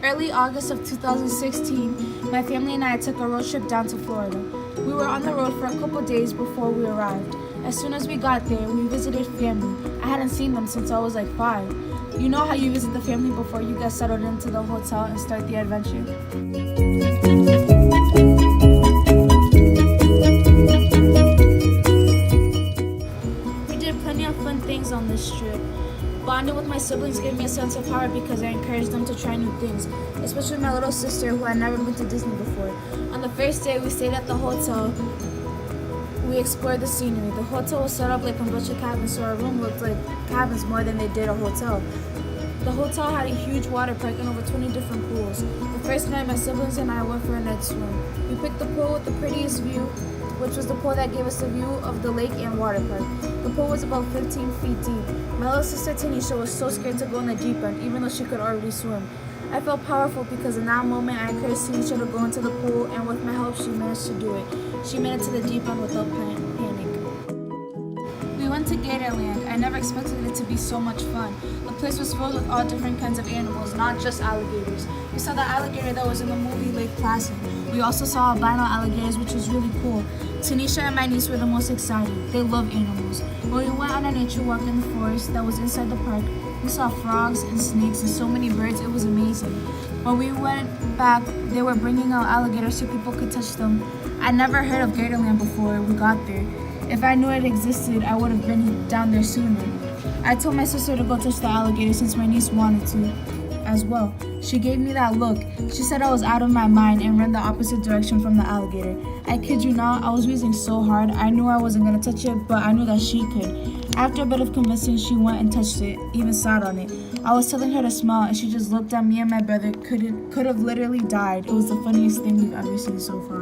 Early August of 2016, my family and I took a road trip down to Florida. We were on the road for a couple days before we arrived. As soon as we got there, we visited family. I hadn't seen them since I was like 5. You know how you visit the family before you get settled into the hotel and start the adventure? We did plenty of fun things on this trip. Bonding with my siblings gave me a sense of power because I encouraged them to try new things, especially my little sister who had never been to Disney before. On the first day, we stayed at the hotel. We explored the scenery. The hotel was set up like a bunch of cabins, so our room looked like cabins more than they did a hotel. The hotel had a huge water park and over 20 different pools. The first night, my siblings and I went for a night swim. We picked the pool with the prettiest view, which was the pool that gave us a view of the lake and water park. The pool was about 15 feet deep. My little sister Tanisha was so scared to go in the deep end, even though she could already swim. I felt powerful because in that moment I encouraged Tanisha to go into the pool, and with my help she managed to do it. She made it to the deep end without panic. We went to Gatorland. I never expected it to be so much fun. The place was filled with all different kinds of animals, not just alligators. We saw the alligator that was in the movie Lake Placid. We also saw albino alligators, which was really cool. Tanisha and my niece were the most excited. They love animals. When we went on a nature walk in the forest that was inside the park, we saw frogs and snakes and so many birds. It was amazing. When we went back, they were bringing out alligators so people could touch them. I never heard of Gatorland before we got there. If I knew it existed, I would have been down there sooner. I told my sister to go touch the alligator since my niece wanted to as well. She gave me that look. She said I was out of my mind and ran the opposite direction from the alligator. I kid you not, I was wheezing so hard. I knew I wasn't going to touch it, but I knew that she could. After a bit of convincing, she went and touched it, even sat on it. I was telling her to smile, and she just looked at me and my brother. Could have literally died. It was the funniest thing we've ever seen so far.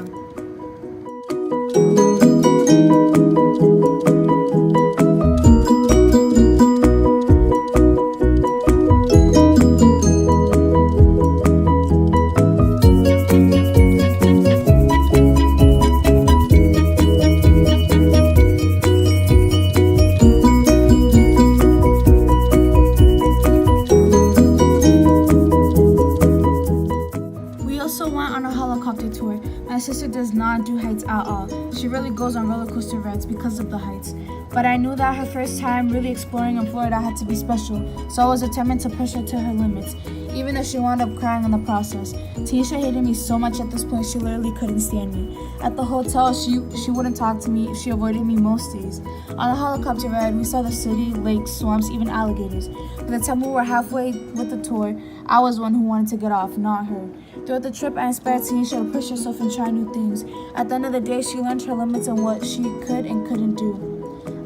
Tour. My sister does not do heights at all. She really goes on roller coaster rides because of the heights. But I knew that her first time really exploring in Florida had to be special, so I was determined to push her to her limits, even if she wound up crying in the process. Tanisha hated me so much at this point she literally couldn't stand me. At the hotel, she wouldn't talk to me. She avoided me most days. On the helicopter ride, we saw the city, lakes, swamps, even alligators. By the time we were halfway with the tour, I was one who wanted to get off, not her. Throughout the trip, I inspired Tanisha to push herself and try new things. At the end of the day, she learned her limits and what she could and couldn't do.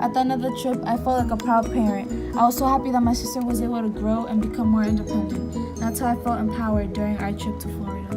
At the end of the trip, I felt like a proud parent. I was so happy that my sister was able to grow and become more independent. That's how I felt empowered during our trip to Florida.